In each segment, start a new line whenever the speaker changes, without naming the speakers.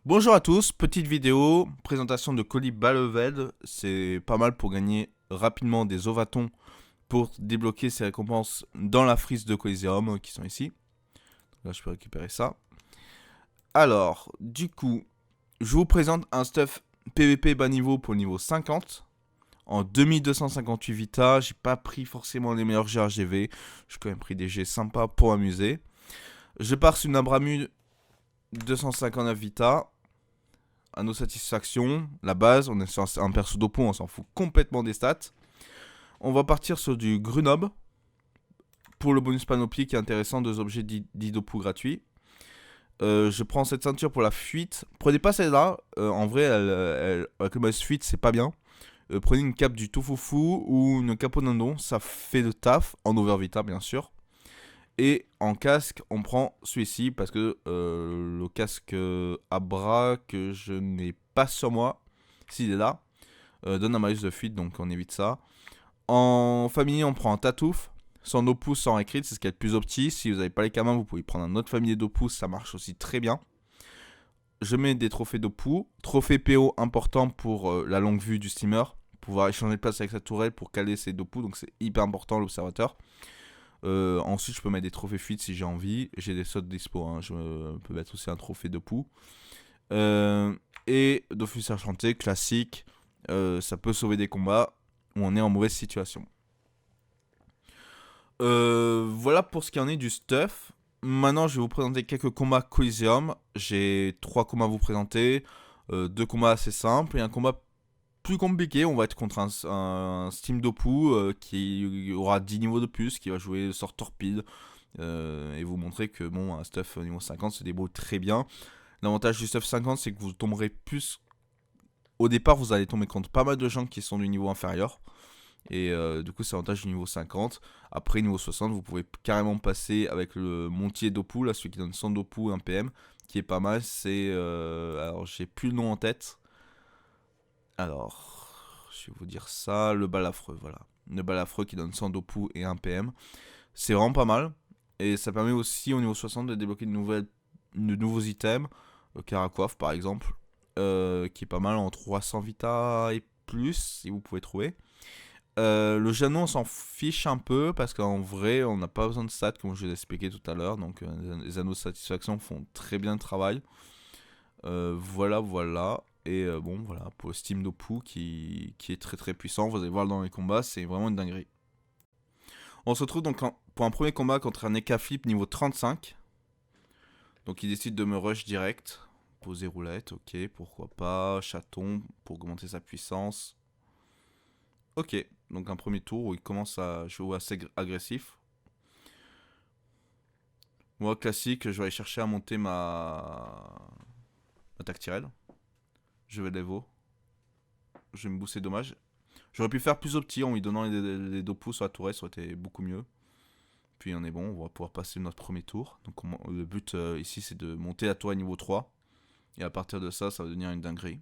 Bonjour à tous, petite vidéo, présentation de colis bas level, c'est pas mal pour gagner rapidement des ovatons pour débloquer ces récompenses dans la frise de Coliseum qui sont ici. Là je peux récupérer ça. Alors, du coup, je vous présente un stuff PVP bas niveau pour le niveau 50. En 2258 Vita, j'ai pas pris forcément les meilleurs GRGV, j'ai quand même pris des G sympas pour amuser. Je pars sur une Abramu 259 Vita. À nos satisfactions, la base, on est sur un perso d'Oppo, on s'en fout complètement des stats. On va partir sur du Grunob. Pour le bonus panoplie qui est intéressant, 2 objets d'Idopu gratuits. Je prends cette ceinture pour la fuite. Prenez pas celle-là, en vrai, avec le bonus fuite, c'est pas bien. Prenez une cape du Tofufu ou une cape au Nandon, ça fait le taf, en Overvita bien sûr. Et en casque, on prend celui-ci parce que le casque à bras que je n'ai pas sur moi, s'il est là, donne un malus de fuite, donc on évite ça. En familier, on prend un Tatouf, sans Opus, sans écrit, c'est ce qui est le plus opti. Si vous n'avez pas les camins, vous pouvez prendre un autre familier d'Opus, ça marche aussi très bien. Je mets des trophées d'Opus, trophée PO important pour la longue vue du steamer, pouvoir échanger de place avec sa tourelle pour caler ses Opus, donc c'est hyper important l'observateur. Ensuite, je peux mettre des trophées fuite si j'ai envie. J'ai des sautes dispo, hein. Je peux mettre aussi un trophée de poux. Et Dofus Enchanté, classique. Ça peut sauver des combats où on est en mauvaise situation. Voilà pour ce qui en est du stuff. Maintenant, je vais vous présenter quelques combats Coliseum. J'ai 3 combats à vous présenter. 2 combats assez simples et un combat plus compliqué. On va être contre un Steam Dopu qui aura 10 niveaux de plus, qui va jouer sort torpide et vous montrer que bon, un stuff niveau 50 se débrouille très bien. L'avantage du stuff 50, c'est que vous tomberez plus. Au départ, vous allez tomber contre pas mal de gens qui sont du niveau inférieur. Et du coup, c'est l'avantage du niveau 50. Après, niveau 60, vous pouvez carrément passer avec le Montier Dopu, là, celui qui donne 100 Dopu, 1 PM, qui est pas mal. C'est. Alors, j'ai plus le nom en tête. Alors, je vais vous dire ça, le balafreux, voilà. Le balafreux qui donne 100 Dopu et 1 PM. C'est vraiment pas mal. Et ça permet aussi au niveau 60 de débloquer de nouveaux items. Le Caracoif par exemple. Qui est pas mal en 300 Vita et plus, si vous pouvez trouver. Le Janon, on s'en fiche un peu parce qu'en vrai, on n'a pas besoin de stats comme je l'ai expliqué tout à l'heure. Donc, les anneaux de satisfaction font très bien le travail. Voilà. Et bon, voilà, pour Steam Dopu qui est très très puissant. Vous allez voir dans les combats, c'est vraiment une dinguerie. On se retrouve donc pour un premier combat contre un Eka Flip niveau 35. Donc, il décide de me rush direct. Poser roulette, ok, pourquoi pas. Chaton pour augmenter sa puissance. Ok, donc un premier tour où il commence à jouer assez agressif. Moi, classique, je vais aller chercher à monter ma tactirelle. Je vais l'Evo. Je vais me booster dommage. J'aurais pu faire plus opti en lui donnant les 2 pouces sur la tourelle, ça aurait été beaucoup mieux. Puis on est bon, on va pouvoir passer notre premier tour. Donc le but ici c'est de monter la tourelle niveau 3. Et à partir de ça, ça va devenir une dinguerie.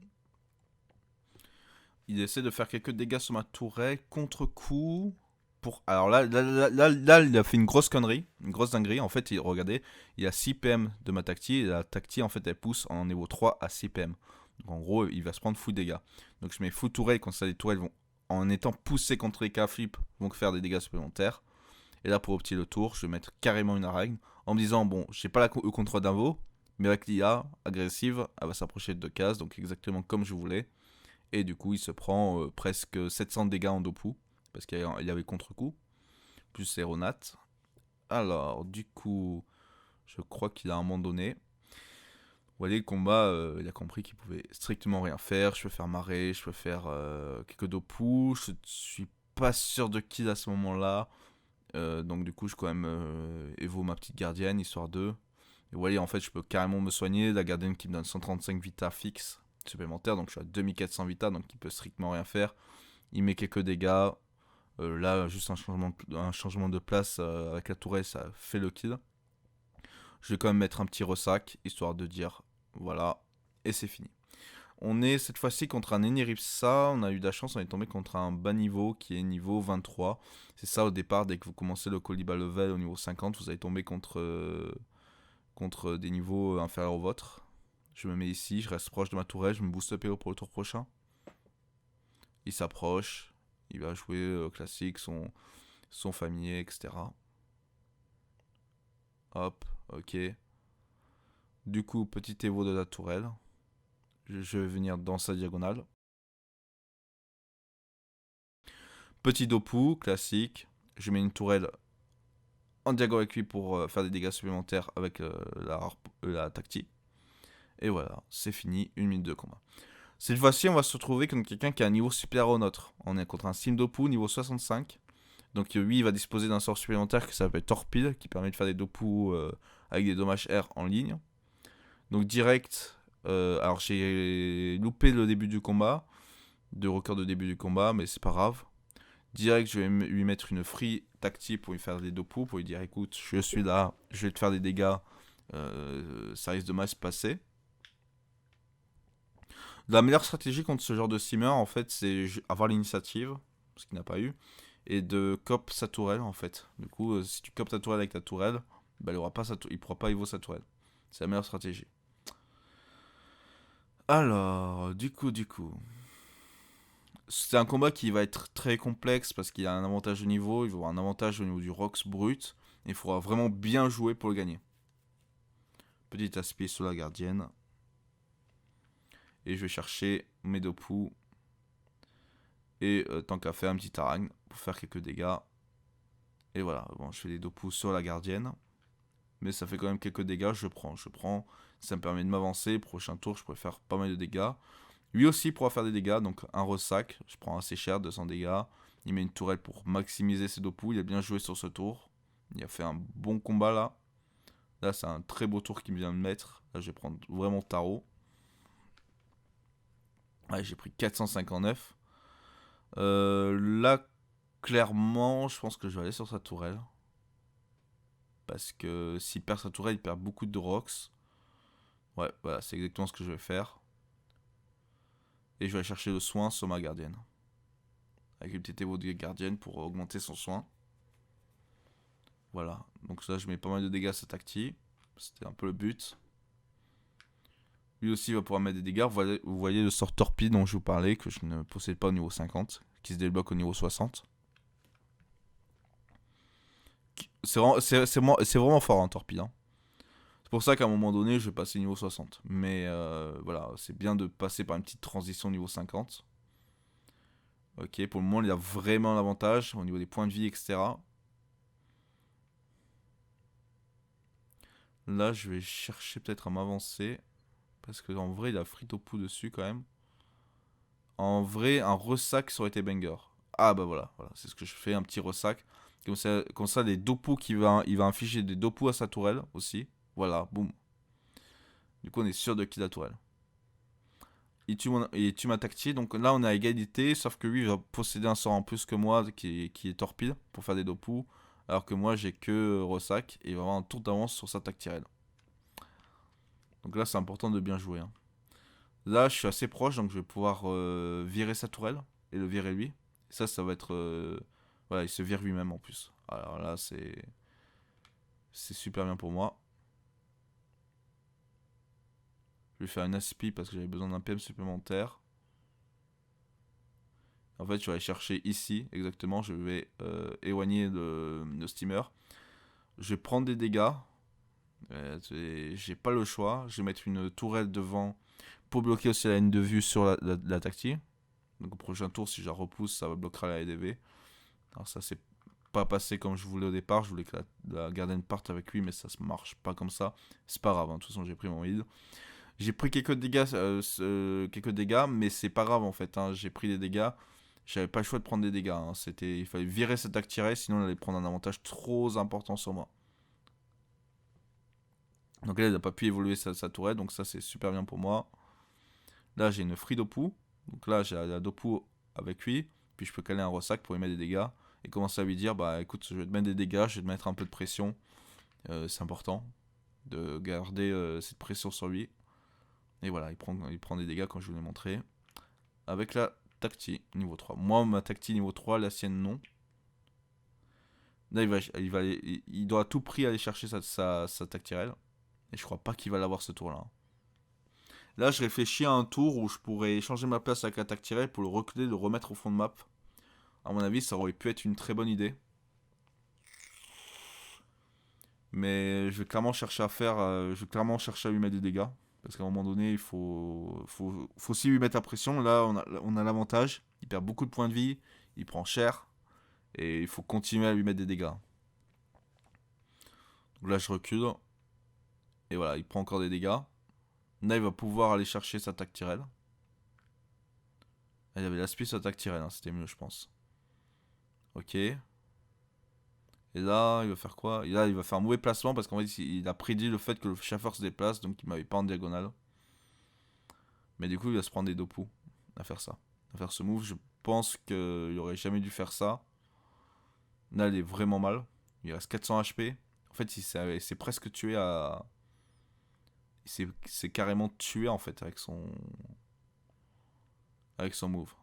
Il essaie de faire quelques dégâts sur ma tourelle. Contre-coup. Alors là, il a fait une grosse connerie. Une grosse dinguerie. En fait, regardez, il y a 6 PM de ma tacti. Et la tacti, en fait, elle pousse en niveau 3 à 6 PM. Donc en gros, il va se prendre full dégâts. Donc je mets full tourelle. Comme ça, les tourelles vont, en étant poussées contre les K-flip, vont faire des dégâts supplémentaires. Et là, pour opter le tour, je vais mettre carrément une araigne. En me disant, bon, j'ai pas le contrôle d'invo. Mais avec l'IA agressive, elle va s'approcher de 2 cases. Donc exactement comme je voulais. Et du coup, il se prend presque 700 dégâts en Dopu. Parce qu'il y avait contre-coup. Plus Aeronat. Alors, du coup, je crois qu'il a un moment donné. Vous voyez, le combat, il a compris qu'il pouvait strictement rien faire. Je peux faire marrer, je peux faire quelques Dopu. Je suis pas sûr de kill à ce moment-là. Donc, du coup, je quand même évo ma petite gardienne, histoire de. Et vous voyez, en fait, je peux carrément me soigner. La gardienne qui me donne 135 Vita fixe supplémentaire. Donc, je suis à 2400 Vita, donc il peut strictement rien faire. Il met quelques dégâts. Là, juste un changement de place avec la tourelle, ça fait le kill. Je vais quand même mettre un petit ressac, histoire de dire voilà, et c'est fini. On est cette fois-ci contre un Eneripsa. On a eu de la chance, on est tombé contre un bas niveau qui est niveau 23. C'est ça au départ, dès que vous commencez le Coliba level au niveau 50, vous allez tomber contre des niveaux inférieurs au vôtre. Je me mets ici, je reste proche de ma tourelle, je me booste PO pour le tour prochain. Il s'approche, il va jouer classique, son familier, etc. Hop, ok. Du coup, petit évo de la tourelle. Je vais venir dans sa diagonale. Petit dopu, classique. Je mets une tourelle en diagonale avec lui pour faire des dégâts supplémentaires avec la tactique. Et voilà, c'est fini, 1 minute de combat. Cette fois-ci, on va se retrouver contre quelqu'un qui a un niveau supérieur au nôtre. On est contre un Simdopu niveau 65. Donc lui, il va disposer d'un sort supplémentaire qui s'appelle Torpille, qui permet de faire des dopus avec des dommages R en ligne. Donc direct, alors j'ai loupé le début du combat, de record de début du combat, mais c'est pas grave. Direct, je vais lui mettre une free tactique pour lui faire des dopus, pour lui dire écoute, je suis là, je vais te faire des dégâts, ça risque de mal se passer. La meilleure stratégie contre ce genre de simmer, en fait, c'est avoir l'initiative, ce qu'il n'a pas eu, et de cop sa tourelle, en fait. Du coup, si tu copes ta tourelle avec ta tourelle, bah, il ne pourra pas évo sa tourelle. C'est la meilleure stratégie. Alors, du coup, c'est un combat qui va être très complexe parce qu'il a un avantage de niveau, il va avoir un avantage au niveau du Rox brut, et il faudra vraiment bien jouer pour le gagner. Petit aspect sur la gardienne. Et je vais chercher mes dopus. Et tant qu'à faire, un petit tarang pour faire quelques dégâts. Et voilà, bon, je fais des dopus sur la gardienne. Mais ça fait quand même quelques dégâts, je prends. Ça me permet de m'avancer. Prochain tour, je pourrais faire pas mal de dégâts. Lui aussi pourra faire des dégâts, donc un ressac. Je prends assez cher, 200 dégâts. Il met une tourelle pour maximiser ses dopus. Il a bien joué sur ce tour. Il a fait un bon combat là. Là, c'est un très beau tour qu'il vient de mettre. Là, je vais prendre vraiment tarot. Ouais, j'ai pris 459. Là, clairement, je pense que je vais aller sur sa tourelle. Parce que s'il perd sa tourelle, il perd beaucoup de rocks. Ouais, voilà, c'est exactement ce que je vais faire. Et je vais aller chercher le soin sur ma gardienne. Avec une petite évo de gardienne pour augmenter son soin. Voilà, donc là je mets pas mal de dégâts à cette acti. C'était un peu le but. Lui aussi va pouvoir mettre des dégâts. Vous voyez le sort torpille dont je vous parlais, que je ne possède pas au niveau 50, qui se débloque au niveau 60. C'est vraiment fort un torpille. Hein. C'est pour ça qu'à un moment donné, je vais passer niveau 60. Mais voilà, c'est bien de passer par une petite transition niveau 50. Ok, pour le moment, il a vraiment l'avantage au niveau des points de vie, etc. Là, je vais chercher peut-être à m'avancer. Parce que en vrai, il a frite au pouls dessus quand même. En vrai, un ressac, ça aurait été banger. Ah bah voilà, c'est ce que je fais, un petit ressac. Comme ça les dopus il va infliger des dopus à sa tourelle aussi. Voilà, boum. Du coup, on est sûr de qui la tourelle. Il tue ma tactique, donc là on est à égalité, sauf que lui il va posséder un sort en plus que moi qui est torpille pour faire des dopus. Alors que moi j'ai que ressac et il va avoir un tour d'avance sur sa tactirelle. Donc là c'est important de bien jouer. Hein. Là, je suis assez proche, donc je vais pouvoir virer sa tourelle et le virer lui. Ça va être... voilà, il se vire lui-même en plus. Alors là, c'est super bien pour moi. Je vais faire une aspi parce que j'avais besoin d'un PM supplémentaire. En fait, je vais aller chercher ici, exactement. Je vais éloigner le steamer. Je vais prendre des dégâts. J'ai pas le choix. Je vais mettre une tourelle devant pour bloquer aussi la ligne de vue sur la tactique. Donc au prochain tour, si je la repousse, ça bloquera la EDV. Alors ça, c'est pas passé comme je voulais au départ. Je voulais que la gardienne parte avec lui, mais ça se marche pas comme ça. C'est pas grave, hein. De toute façon, j'ai pris mon heal. J'ai pris quelques dégâts, mais c'est pas grave en fait. Hein. J'ai pris des dégâts. J'avais pas le choix de prendre des dégâts. Hein. Il fallait virer cette actirée, sinon elle allait prendre un avantage trop important sur moi. Donc là, elle n'a pas pu évoluer sa tourelle, donc ça c'est super bien pour moi. Là, j'ai une free dopu. Donc là, j'ai la dopu avec lui. Puis je peux caler un ressac pour lui mettre des dégâts. Et commencer à lui dire, bah écoute, je vais te mettre des dégâts, je vais te mettre un peu de pression. C'est important de garder cette pression sur lui. Et voilà, il prend des dégâts comme je vous l'ai montré. Avec la tacti niveau 3. Moi, ma tacti niveau 3, la sienne non. Là, il doit à tout prix aller chercher sa tactirelle. Et je crois pas qu'il va l'avoir ce tour-là. Là, je réfléchis à un tour où je pourrais changer ma place avec l'attaque tirée pour le reculer, le remettre au fond de map. À mon avis, ça aurait pu être une très bonne idée. Mais je vais clairement chercher à faire. Je vais clairement chercher à lui mettre des dégâts. Parce qu'à un moment donné, il faut aussi lui mettre la pression. Là, on a l'avantage. Il perd beaucoup de points de vie. Il prend cher. Et il faut continuer à lui mettre des dégâts. Donc là, je recule. Et voilà, il prend encore des dégâts. Là, il va pouvoir aller chercher sa tactirelle. Il avait l'aspect sur tactirelle, hein, c'était mieux, je pense. Ok. Et là, il va faire quoi? Et là, il va faire un mauvais placement parce qu'en fait, il a prédit le fait que le chauffeur se déplace, donc il m'avait pas en diagonale. Mais du coup, il va se prendre des 2 poux à faire ça. À faire ce move, je pense qu'il aurait jamais dû faire ça. Là, il est vraiment mal. Il reste 400 HP. En fait, il s'est presque tué à. Il s'est carrément tué en fait avec son move.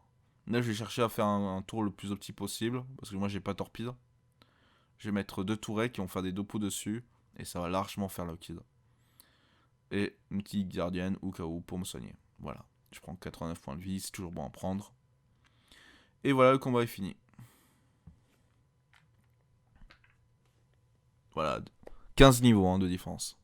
Là, je vais chercher à faire un tour le plus opti possible parce que moi, j'ai pas torpide. Je vais mettre 2 tourets qui vont faire des 2 poux dessus et ça va largement faire le kill. Et une petite gardienne au cas où pour me soigner. Voilà. Je prends 89 points de vie, c'est toujours bon à prendre. Et voilà, le combat est fini. Voilà. 15 niveaux hein, de défense.